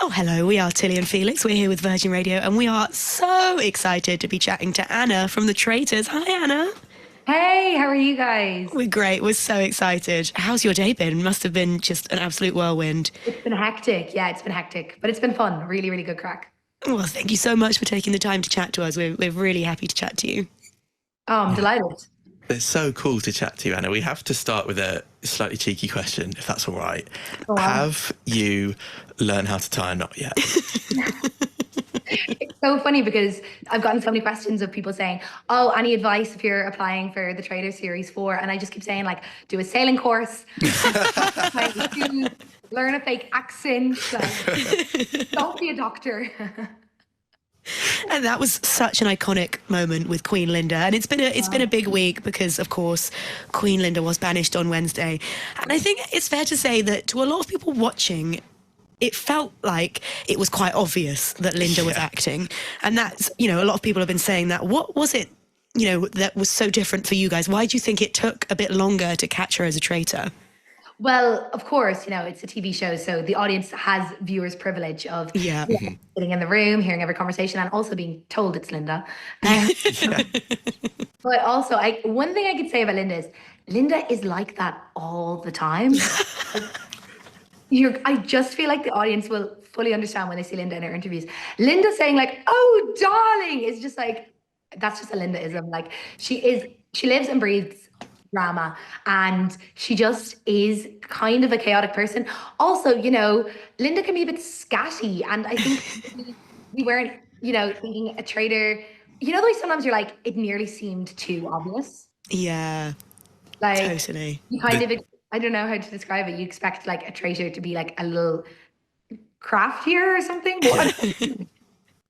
Oh, hello, we are Tilly and Felix. We're here with Virgin Radio and we are so excited to be chatting to Anna from the Traitors. Hi, Anna. Hey, how are you guys? We're great. We're so excited. How's your day been? Must have been just an absolute whirlwind. It's been hectic. Yeah, it's been hectic, but it's been fun. Really, really good crack. Well, thank you so much for taking the time to chat to us. We're really happy to chat to you. Oh, I'm delighted. It's so cool to chat to you, Anna. We have to start with a slightly cheeky question, if that's all right. Go on. Have you learned how to tie a knot yet? It's so funny because I've gotten so many questions of people saying, oh, any advice if you're applying for the Traitors Series 4? And I just keep saying, like, do a sailing course, like, learn a fake accent, like, don't be a doctor. And that was such an iconic moment with Queen Linda, and it's been a big week because, of course, Queen Linda was banished on Wednesday, and I think it's fair to say that to a lot of people watching, it felt like it was quite obvious that Linda was acting, and that's, a lot of people have been saying that. What was it, that was so different for you guys? Why do you think it took a bit longer to catch her as a traitor? Well, of course, it's a TV show, so the audience has viewers' privilege of sitting in the room, hearing every conversation, and also being told it's Linda. But also, one thing I could say about Linda is like that all the time. I just feel like the audience will fully understand when they see Linda in her interviews. Linda saying like, "Oh, darling," is just like, that's just a Lindaism. Like she lives and breathes drama, and she just is kind of a chaotic person. Also, Linda can be a bit scatty, and I think we weren't, thinking a traitor. The way sometimes you're like, it nearly seemed too obvious. Yeah, like totally. You kind of, I don't know how to describe it. You expect like a traitor to be like a little craftier or something.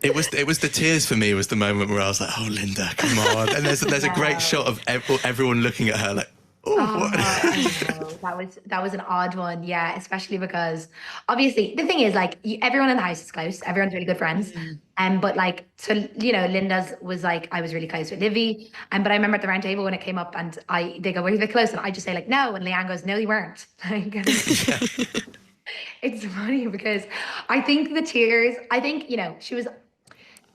It was the tears for me was the moment where I was like, oh, Linda, come on. And there's a great shot of everyone looking at her like, what? I know. That was an odd one, yeah, especially because obviously the thing is like everyone in the house is close, everyone's really good friends, but like so Linda's was like I was really close with Livy, but I remember at the round table when it came up and they go, were you very close? And I just say like no, and Leanne goes, no, you weren't. It's funny because I think the tears, she was.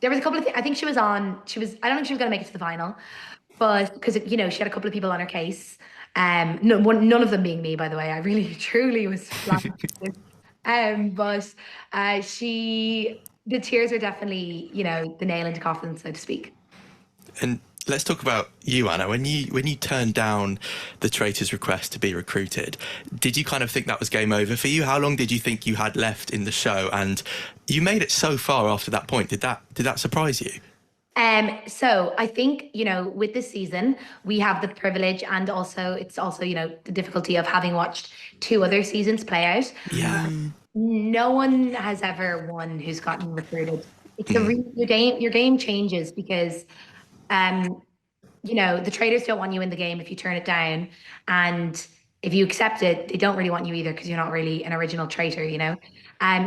There was a couple of things. I think I don't think she was going to make it to the final, but because, she had a couple of people on her case. None of them being me, by the way. I really, truly was flabbergasted. But the tears are definitely, the nail into coffin, so to speak. And let's talk about you, Anna. When you turned down the Traitors' request to be recruited, did you kind of think that was game over for you? How long did you think you had left in the show? And you made it so far after that point. Did that surprise you? So I think, with this season, we have the privilege and also it's also, the difficulty of having watched 2 other seasons play out. Yeah. No one has ever won who's gotten recruited. It's your game changes because the Traitors don't want you in the game if you turn it down, and if you accept it, they don't really want you either because you're not really an original traitor,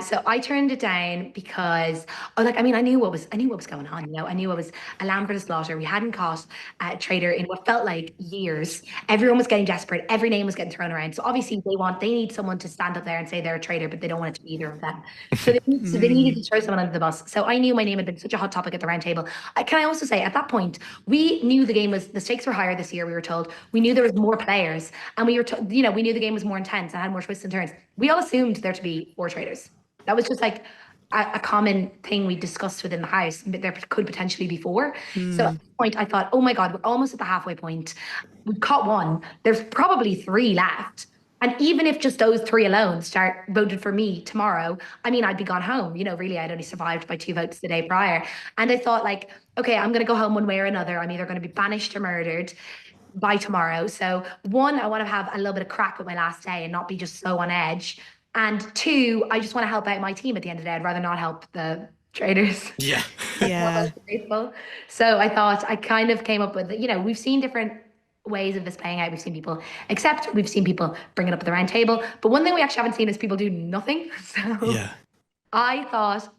So I turned it down because I knew what was going on, I knew it was a lamb for the slaughter. We hadn't caught a traitor in what felt like years. Everyone was getting desperate, every name was getting thrown around. So obviously they need someone to stand up there and say they're a traitor, but they don't want it to be either of them. So they needed to throw someone under the bus. So I knew my name had been such a hot topic at the round table. Can I also say at that point, we knew the stakes were higher this year, we were told. We knew there was more players, and we were we knew the game was more intense and had more twists and turns. We all assumed there to be 4 traitors. That was just like a common thing we discussed within the house, but there could potentially be 4. So at this point I thought, oh my God, we're almost at the halfway point. We've caught 1. There's probably 3 left. And even if just those 3 alone voted for me tomorrow, I'd be gone home. Really, I'd only survived by 2 votes the day prior. And I thought like, okay, I'm going to go home one way or another. I'm either going to be banished or murdered by tomorrow. So 1, I want to have a little bit of crack with my last day and not be just so on edge. And 2, I just want to help out my team at the end of the day. I'd rather not help the Traitors. Yeah. Yeah. So I thought I kind of came up with, we've seen different ways of this playing out. We've seen people accept, we've seen people bring it up at the round table. But one thing we actually haven't seen is people do nothing. So Yeah. I thought,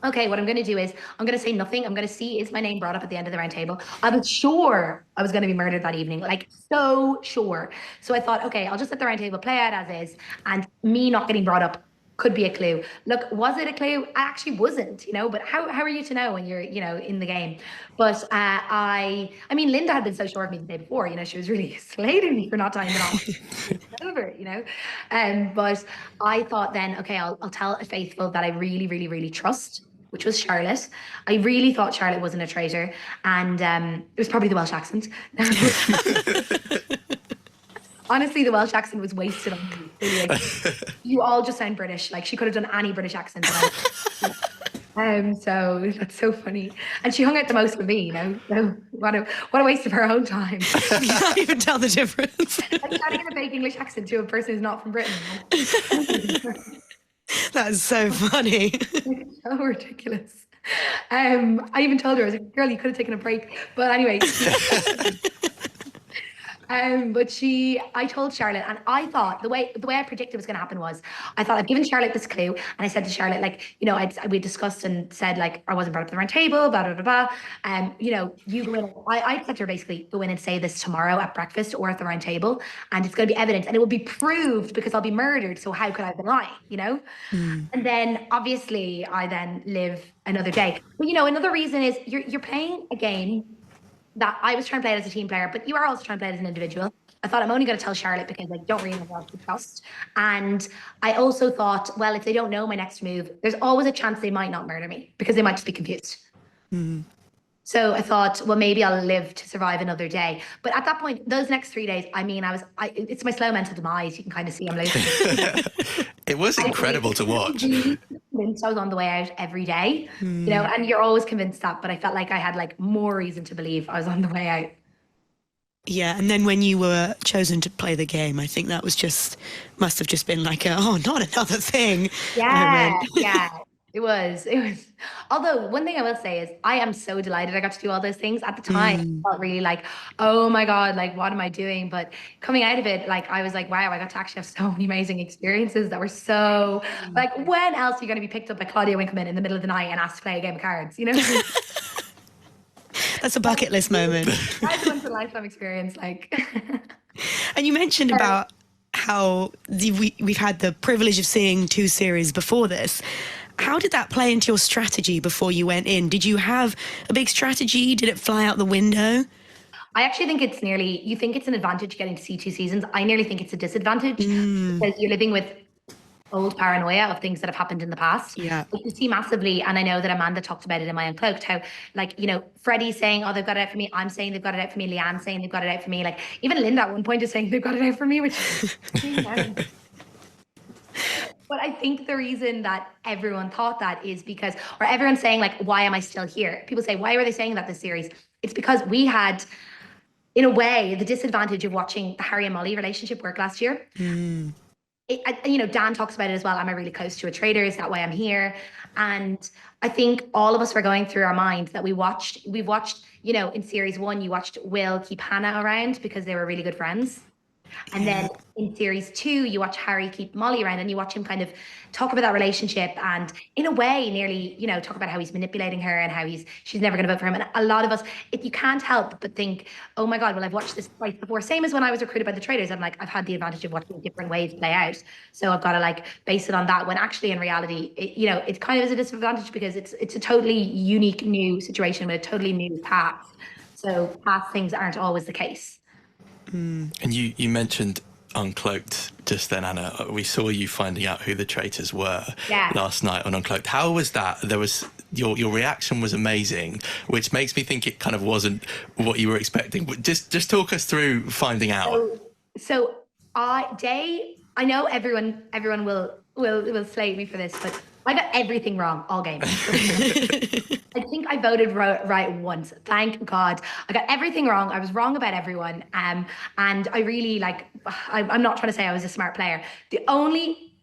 okay, what I'm going to do is I'm going to say nothing. I'm going to see, is my name brought up at the end of the round table? I was sure I was going to be murdered that evening, like so sure. So I thought, okay, I'll just let the round table play out as is, and me not getting brought up could be a clue. Look, was it a clue? I actually wasn't, you know, but how are you to know when you're, you know, in the game? But I mean, Linda had been so sure of me the day before, you know, she was really slating me for not tying it off. Over, you know. But I thought then, okay, I'll tell a faithful that I really, really, really trust, which was Charlotte. I really thought Charlotte wasn't a traitor, and it was probably the Welsh accent. Honestly, the Welsh accent was wasted on me. Really, like, you all just sound British. Like she could have done any British accent. So that's so funny. And she hung out the most with me, you know. So what a waste of her own time. You can't even tell the difference. Like chatting in a fake English accent to a person who's not from Britain. That's so funny. So ridiculous. I even told her, I was like, girl, you could have taken a break. But anyway. But I told Charlotte, and I thought the way I predicted was going to happen was, I thought I've given Charlotte this clue, and I said to Charlotte, like, you know, we discussed and said, like, I wasn't brought up to the round table, blah blah blah blah. You know, you go in. I said to her basically, go in and say this tomorrow at breakfast or at the round table, and it's going to be evidence, and it will be proved because I'll be murdered. So how could I have been lying? You know. And then obviously I then live another day. But you know, another reason is you're playing a game that I was trying to play it as a team player, but you are also trying to play it as an individual. I thought I'm only going to tell Charlotte because I don't really know who else to trust. And I also thought, well, if they don't know my next move, there's always a chance they might not murder me because they might just be confused. So I thought, well, maybe I'll live to survive another day. But at that point, those next 3 days, I mean, it's my slow mental demise. You can kind of see I'm losing. It was incredible to watch. I was on the way out every day, you know, and you're always convinced that, but I felt like I had like more reason to believe I was on the way out. Yeah, and then when you were chosen to play the game, I think that must have just been like, not another thing. Yeah, yeah. It was. Although one thing I will say is I am so delighted I got to do all those things. At the time, I felt really like, oh my God, like what am I doing? But coming out of it, like I was like, wow, I got to actually have so many amazing experiences that were so like, when else are you going to be picked up by Claudia Winkleman in the middle of the night and asked to play a game of cards? You know? That's a bucket list moment. That's once a lifetime experience, like. And you mentioned about how we've had the privilege of seeing 2 series before this. How did that play into your strategy before you went in? Did you have a big strategy? Did it fly out the window? I actually think you think it's an advantage getting to see 2 seasons. I nearly think it's a disadvantage because you're living with old paranoia of things that have happened in the past. Yeah. But you see massively, and I know that Amanda talked about it in My Uncloaked, how, like, you know, Freddie's saying, oh, they've got it out for me. I'm saying they've got it out for me. Leanne's saying they've got it out for me. Like, even Linda at one point is saying they've got it out for me, which But I think the reason that everyone thought that is because, or everyone's saying, like, why am I still here? People say, why were they saying that this series? It's because we had, in a way, the disadvantage of watching the Harry and Molly relationship work last year. You know, Dan talks about it as well. Am I really close to a traitor? Is that why I'm here? And I think all of us were going through our minds that we've watched, you know, in series 1, you watched Will keep Hannah around because they were really good friends. And then in series 2, you watch Harry keep Molly around and you watch him kind of talk about that relationship and in a way nearly, you know, talk about how he's manipulating her and how she's never going to vote for him. And a lot of us, you can't help but think, oh my God, well, I've watched this twice before. Same as when I was recruited by the Traitors. I'm like, I've had the advantage of watching different ways play out. So I've got to like base it on that when actually in reality, you know, it kind of is a disadvantage because it's a totally unique new situation with a totally new path. So past things aren't always the case. And you mentioned Uncloaked just then, Anna. We saw you finding out who the traitors were last night on Uncloaked. How was that? There was your reaction was amazing, which makes me think it kind of wasn't what you were expecting. But just talk us through finding out. So I know everyone will slate me for this, but I got everything wrong all game. I think I voted right once. Thank God. I got everything wrong. I was wrong about everyone. And I really I'm not trying to say I was a smart player. The only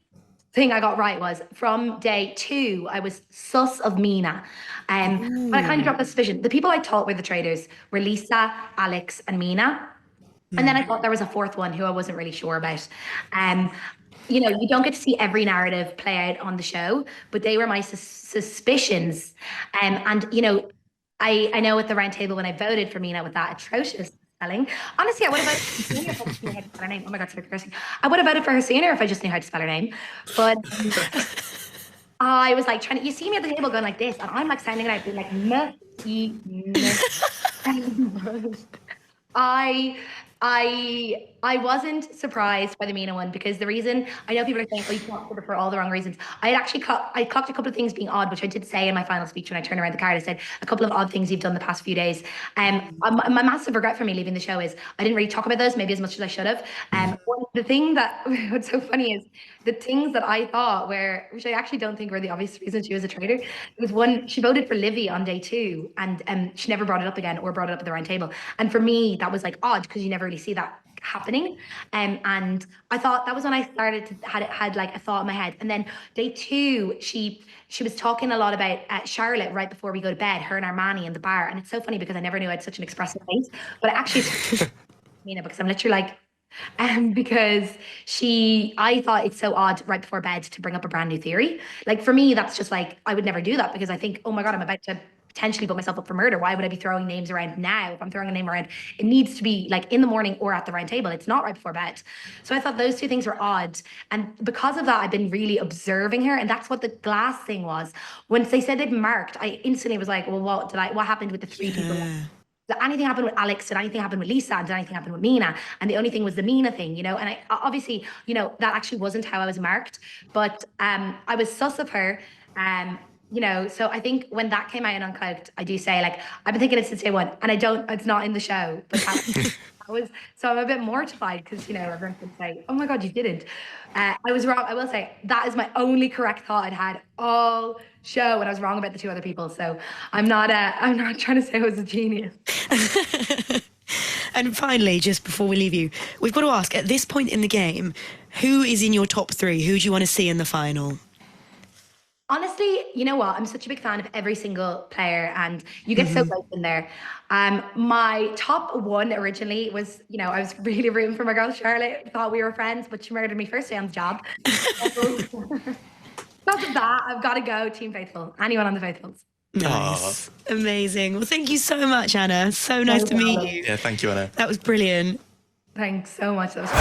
thing I got right was from day 2, I was sus of Mina. But I kind of dropped the suspicion. The people I thought were the traitors were Lisa, Alex, and Mina. And then I thought there was a 4th one who I wasn't really sure about. You know, you don't get to see every narrative play out on the show, but they were my suspicions. And, you know, I know at the round table when I voted for Mina with that atrocious spelling. Honestly, I would have voted for her sooner if I just knew how to spell her name. Oh my God, sorry for cursing. I would have voted for her sooner if I just knew how to spell her name. But I was like trying to, you see me at the table going like this, and I'm like sounding it out, being like, I I wasn't surprised by the Mina one because the reason I know people are saying, oh, you can't put her for all the wrong reasons. I had actually I clocked a couple of things being odd, which I did say in my final speech when I turned around the card. I said a couple of odd things you've done the past few days. My massive regret for me leaving the show is I didn't really talk about those maybe as much as I should have. The thing that what's so funny is the things that I thought were, which I actually don't think were the obvious reason she was a traitor. It was one, she voted for Livy on day 2 and she never brought it up again or brought it up at the round table. And for me, that was like odd because you never really see that happening. And I thought that was when I started to had like a thought in my head. And then day 2, she was talking a lot about Charlotte right before we go to bed, her and Armani in the bar. And it's so funny because I never knew I had such an expressive face, but actually Mina, because I'm literally like, because I thought it's so odd right before bed to bring up a brand new theory. Like for me, that's just like, I would never do that because I think, oh my God, I'm about to potentially put myself up for murder. Why would I be throwing names around now? If I'm throwing a name around, it needs to be like in the morning or at the round table. It's not right before bed. So I thought those two things were odd. And because of that, I've been really observing her. And that's what the glass thing was. When they said they'd marked, I instantly was like, well, what happened with the 3 people? Did anything happen with Alex? Did anything happen with Lisa? Did anything happen with Mina? And the only thing was the Mina thing, you know? And I obviously, you know, that actually wasn't how I was marked, but I was sus of her. You know, so I think when that came out in Uncloaked, I do say, like, I've been thinking it since day 1, and it's not in the show, but that was, so I'm a bit mortified because, you know, everyone can say, oh my God, you didn't. I was wrong. I will say that is my only correct thought I'd had all show, and I was wrong about the 2 other people. So I'm not trying to say I was a genius. And finally, just before we leave you, we've got to ask, at this point in the game, who is in your top 3? Who do you want to see in the final? Honestly, you know what? I'm such a big fan of every single player, and you get so close in there. My top 1 originally was, you know, I was really rooting for my girl Charlotte. Thought we were friends, but she murdered me first day on the job. Because of that, I've got to go Team Faithful. Anyone on the Faithfuls? Nice. Aww. Amazing. Well, thank you so much, Anna. So nice to meet you. Yeah, thank you, Anna. That was brilliant. Thanks so much. That was